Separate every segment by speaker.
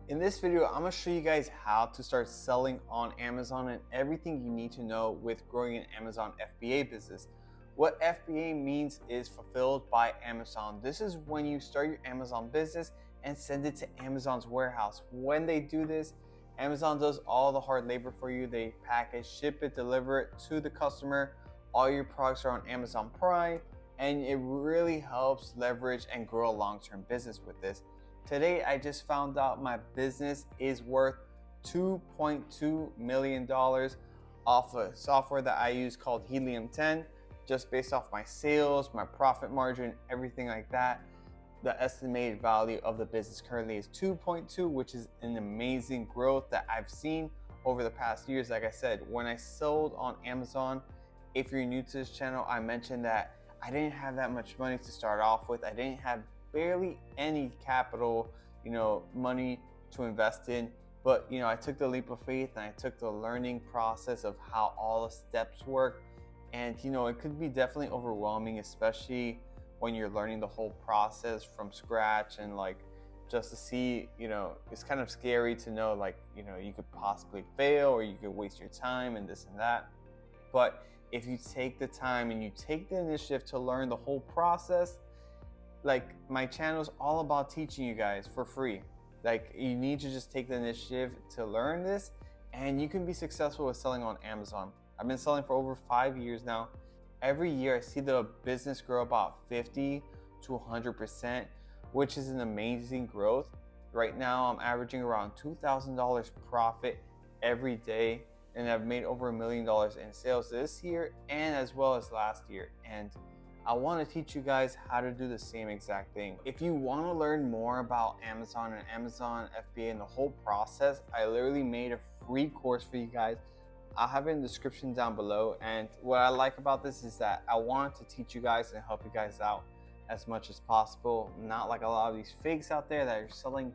Speaker 1: In this video, I'm going to show you guys how to start selling on Amazon and everything you need to know with growing an Amazon FBA business. What FBA means is fulfilled by Amazon. This is when you start your Amazon business and send it to Amazon's warehouse. When they do this, Amazon does all the hard labor for you. They package, ship it, deliver it to the customer. All your products are on Amazon Prime, and it really helps leverage and grow a long-term business with this. Today, I just found out my business is worth $2.2 million off a software that I use called Helium-10, just based off my sales, my profit margin, everything like that. The estimated value of the business currently is 2.2, which is an amazing growth that I've seen over the past years. Like I said, when I sold on Amazon, if you're new to this channel, I mentioned that I didn't have that much money to start off with. I didn't have barely any capital, money to invest in. But, I took the leap of faith and I took the learning process of how all the steps work. And, it could be definitely overwhelming, especially when you're learning the whole process from scratch and just to see, it's kind of scary to know you could possibly fail or you could waste your time and this and that. But if you take the time and you take the initiative to learn the whole process, my channel is all about teaching you guys for free. You need to just take the initiative to learn this and you can be successful with selling on Amazon. I've been selling for over 5 years now. Every year I see the business grow about 50 to 100%, which is an amazing growth. Right now I'm averaging around $2,000 profit every day, and I've made over $1 million in sales this year and as well as last year. And I want to teach you guys how to do the same exact thing. If you want to learn more about Amazon and Amazon FBA and the whole process, I literally made a free course for you guys. I'll have it in the description down below. And what I like about this is that I want to teach you guys and help you guys out as much as possible. Not like a lot of these fakes out there that are selling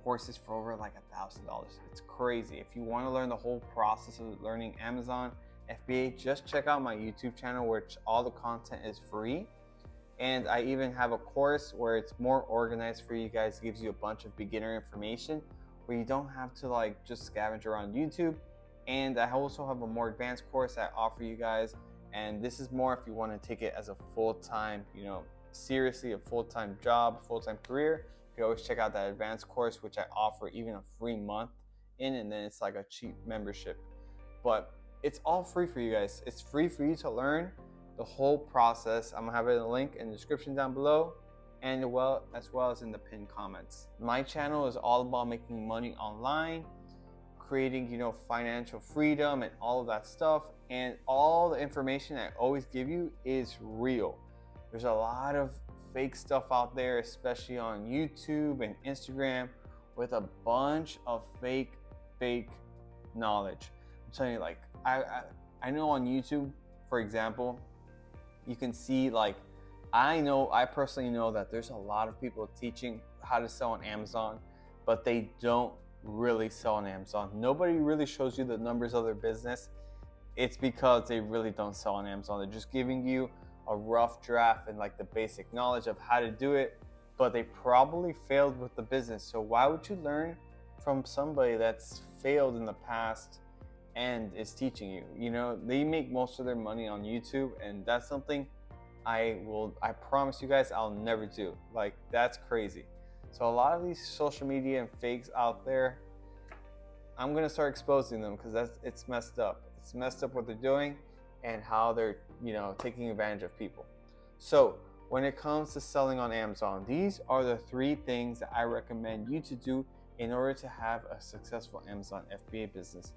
Speaker 1: courses for over $1,000. It's crazy. If you want to learn the whole process of learning Amazon FBA, just check out my YouTube channel, which all the content is free. And I even have a course where it's more organized for you guys. It gives you a bunch of beginner information where you don't have to just scavenge around YouTube. And I also have a more advanced course I offer you guys. And this is more if you want to take it as a full-time, seriously, a full-time job, full-time career. You can always check out that advanced course, which I offer even a free month in, and then it's like a cheap membership. But it's all free for you guys. It's free for you to learn the whole process. I'm gonna have a link in the description down below, and as well as in the pinned comments. My channel is all about making money online, creating financial freedom and all of that stuff. And all the information I always give you is real. There's a lot of fake stuff out there, especially on YouTube and Instagram, with a bunch of fake knowledge. I'm telling you, I know on YouTube, for example, you can see I personally know that there's a lot of people teaching how to sell on Amazon, but they don't really sell on Amazon. Nobody really shows you the numbers of their business. It's because they really don't sell on Amazon. They're just giving you a rough draft and the basic knowledge of how to do it, but they probably failed with the business. So why would you learn from somebody that's failed in the past and is teaching you? They make most of their money on YouTube, and that's something I promise you guys I'll never do. That's crazy. So a lot of these social media and fakes out there, I'm gonna start exposing them because it's messed up. It's messed up what they're doing and how they're taking advantage of people. So when it comes to selling on Amazon, these are the 3 things that I recommend you to do in order to have a successful Amazon FBA business.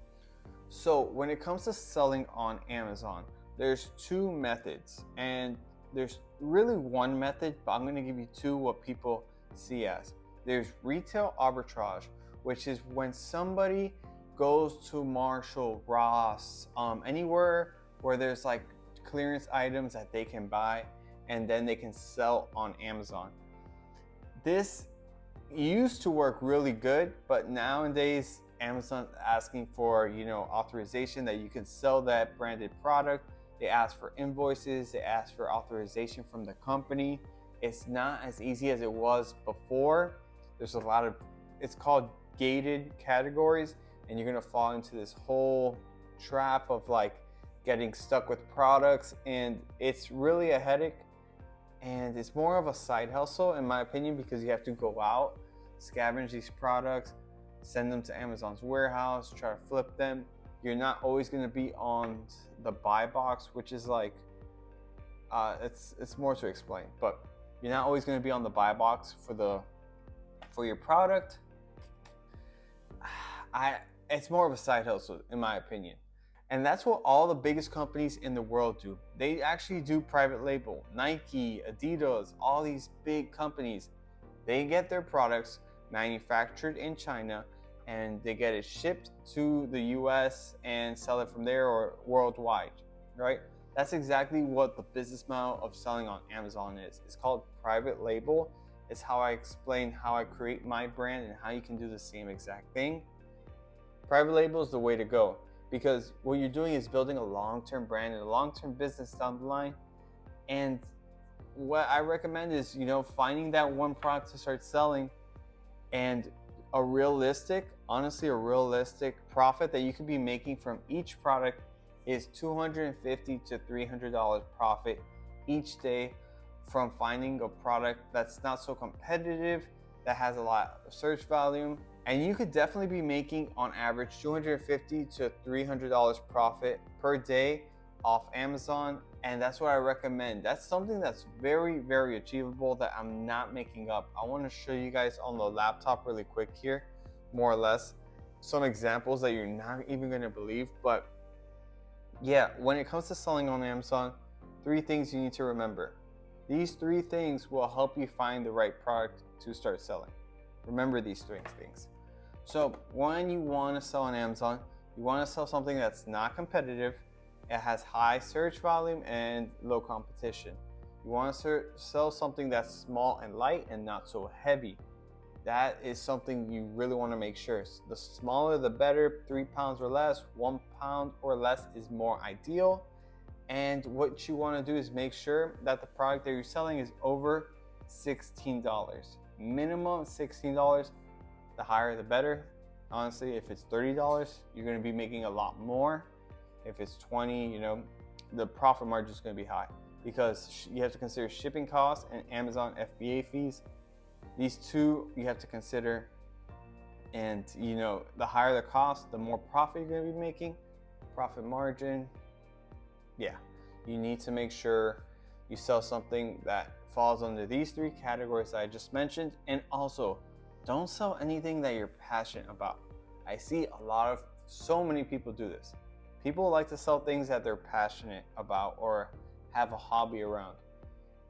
Speaker 1: So when it comes to selling on Amazon, there's 2 methods, and there's really 1 method, but I'm going to give you 2 what people see as. There's retail arbitrage, which is when somebody goes to Marshall, Ross, anywhere where there's clearance items that they can buy, and then they can sell on Amazon. This used to work really good, but nowadays Amazon's asking for authorization that you can sell that branded product. They ask for invoices, they ask for authorization from the company. It's not as easy as it was before. There's a lot of, it's called gated categories, and you're gonna fall into this whole trap of like getting stuck with products, and it's really a headache, and it's more of a side hustle in my opinion, because you have to go out, scavenge these products, send them to Amazon's warehouse, try to flip them. You're not always going to be on the buy box, which is like it's more to explain, but you're not always going to be on the buy box for your product. It's more of a side hustle in my opinion. And that's what all the biggest companies in the world do. They actually do private label. Nike, Adidas, all these big companies, they get their products manufactured in China and they get it shipped to the US and sell it from there or worldwide, right? That's exactly what the business model of selling on Amazon is. It's called private label. It's how I explain how I create my brand and how you can do the same exact thing. Private label is the way to go, because what you're doing is building a long-term brand and a long-term business down the line. And what I recommend is, you know, finding that one product to start selling, and honestly, a realistic profit that you could be making from each product is $250 to $300 profit each day from finding a product that's not so competitive, that has a lot of search volume. And you could definitely be making on average $250 to $300 profit per day off Amazon. And that's what I recommend. That's something that's very, very achievable that I'm not making up. I want to show you guys on the laptop really quick here, more or less, some examples that you're not even going to believe. But yeah, when it comes to selling on Amazon, 3 things you need to remember. These 3 things will help you find the right product to start selling. Remember these 3 things. So when you want to sell on Amazon, you want to sell something that's not competitive, it has high search volume and low competition. You want to sell something that's small and light and not so heavy. That is something you really want to make sure. The smaller the better, 3 pounds or less, 1 pound or less is more ideal. And what you want to do is make sure that the product that you're selling is over $16. Minimum $16. The higher the better. Honestly, if it's $30, you're going to be making a lot more. If it's 20, you know, the profit margin is going to be high, because you have to consider shipping costs and Amazon FBA fees. These 2 you have to consider, and you know, the higher the cost, the more profit you're going to be making. Profit margin, yeah, you need to make sure you sell something that falls under these 3 categories that I just mentioned. And also, don't sell anything that you're passionate about. I see so many people do this. People like to sell things that they're passionate about or have a hobby around.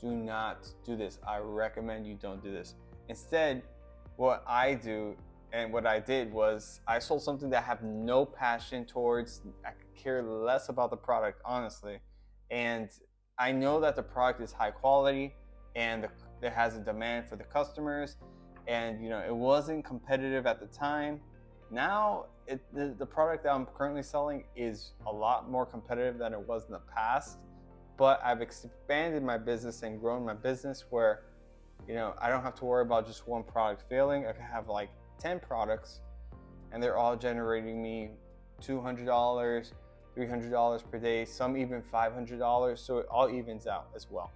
Speaker 1: Do not do this. I recommend you don't do this. Instead, what I do and what I did was I sold something that I have no passion towards. I could care less about the product, honestly. And I know that the product is high quality and it has a demand for the customers. And you know, it wasn't competitive at the time. Now, the product that I'm currently selling is a lot more competitive than it was in the past. But I've expanded my business and grown my business where, you know, I don't have to worry about just one product failing. I can have like 10 products and they're all generating me $200, $300 per day, some even $500. So it all evens out as well.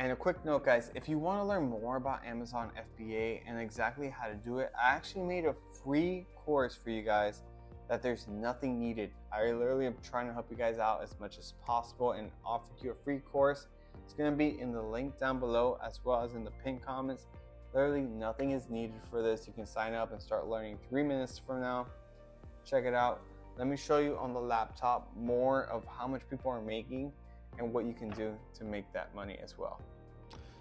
Speaker 1: And a quick note, guys, if you want to learn more about Amazon FBA and exactly how to do it, I actually made a free course for you guys that there's nothing needed. I literally am trying to help you guys out as much as possible and offer you a free course. It's going to be in the link down below as well as in the pinned comments. Literally nothing is needed for this. You can sign up and start learning 3 minutes from now. Check it out. Let me show you on the laptop more of how much people are making and what you can do to make that money as well.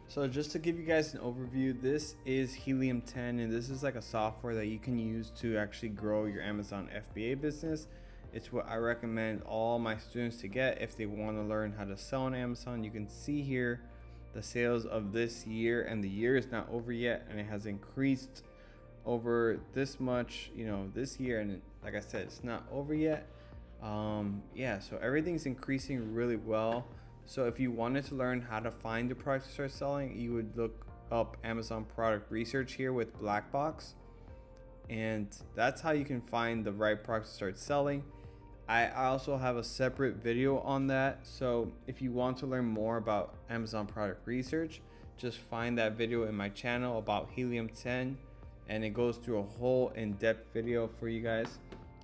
Speaker 1: So just to give you guys an overview, this is Helium 10, and this is like a software that you can use to actually grow your Amazon FBA business. It's what I recommend all my students to get if they want to learn how to sell on Amazon. You can see here the sales of this year, and the year is not over yet, and it has increased over this much, you know, this year, and like I said, it's not over yet. Yeah, so everything's increasing really well. So if you wanted to learn how to find the product to start selling, you would look up Amazon product research here with Black Box. and that's how you can find the right product to start selling. I also have a separate video on that, so if you want to learn more about Amazon product research, just find that video in my channel about helium-10, and it goes through a whole in-depth video for you guys.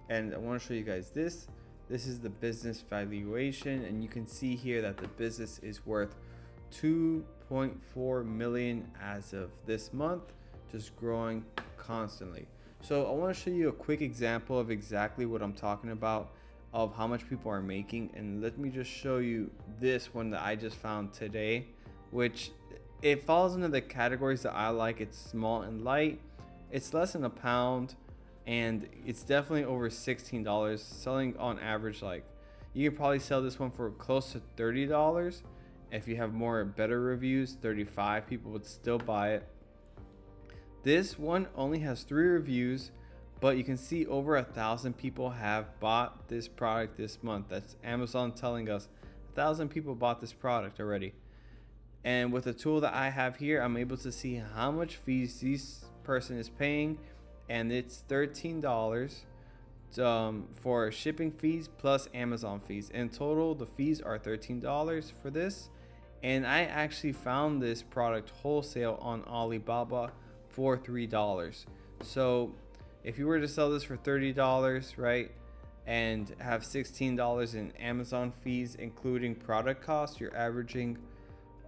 Speaker 1: And I want to show you guys this is the business valuation, and you can see here that the business is worth 2.4 million as of this month, just growing constantly. So I want to show you a quick example of exactly what I'm talking about, of how much people are making. And let me just show you this one that I just found today, which it falls into the categories that I like. It's small and light, it's less than a pound, and it's definitely over $16, selling on average. Like, you could probably sell this one for close to $30. If you have better reviews, 35 people would still buy it. This one only has 3 reviews, but you can see over 1,000 people have bought this product this month. That's Amazon telling us 1,000 people bought this product already. And with the tool that I have here, I'm able to see how much fees this person is paying, and it's $13 for shipping fees plus Amazon fees. In total, the fees are $13 for this. And I actually found this product wholesale on Alibaba for $3. So if you were to sell this for $30, right, and have $16 in Amazon fees, including product costs, you're averaging,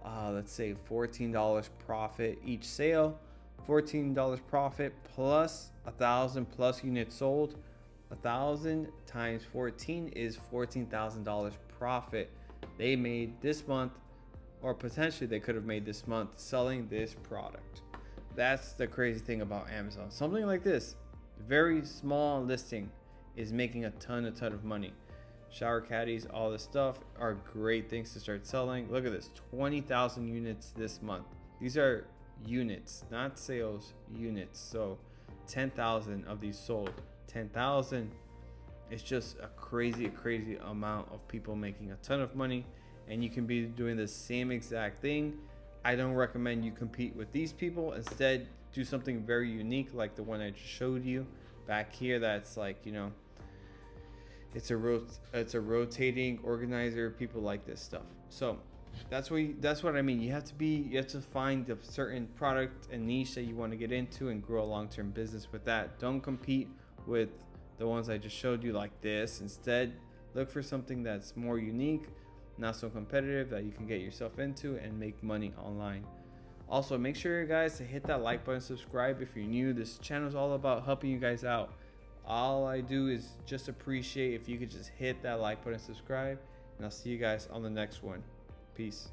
Speaker 1: let's say $14 profit each sale. $14 profit plus 1,000 plus units sold. 1,000 times 14 is $14,000 profit they made this month, or potentially they could have made this month selling this product. That's the crazy thing about Amazon. Something like this, very small listing, is making a ton of money. Shower caddies, all this stuff are great things to start selling. Look at this, 20,000 units this month. These are units, not sales, units. So 10,000 of these sold. 10,000 is just a crazy amount of people making a ton of money, and you can be doing the same exact thing. I don't recommend you compete with these people. Instead, do something very unique like the one I just showed you back here. That's like, you know, it's a rotating organizer. People like this stuff. So that's what I mean. You have to find a certain product and niche that you want to get into and grow a long-term business with that. Don't compete with the ones I just showed you like this. Instead, look for something that's more unique, not so competitive, that you can get yourself into and make money online. Also, make sure, guys, to hit that like button, subscribe if you're new. This channel is all about helping you guys out. All I do is just appreciate if you could just hit that like button, subscribe, and I'll see you guys on the next one. Peace.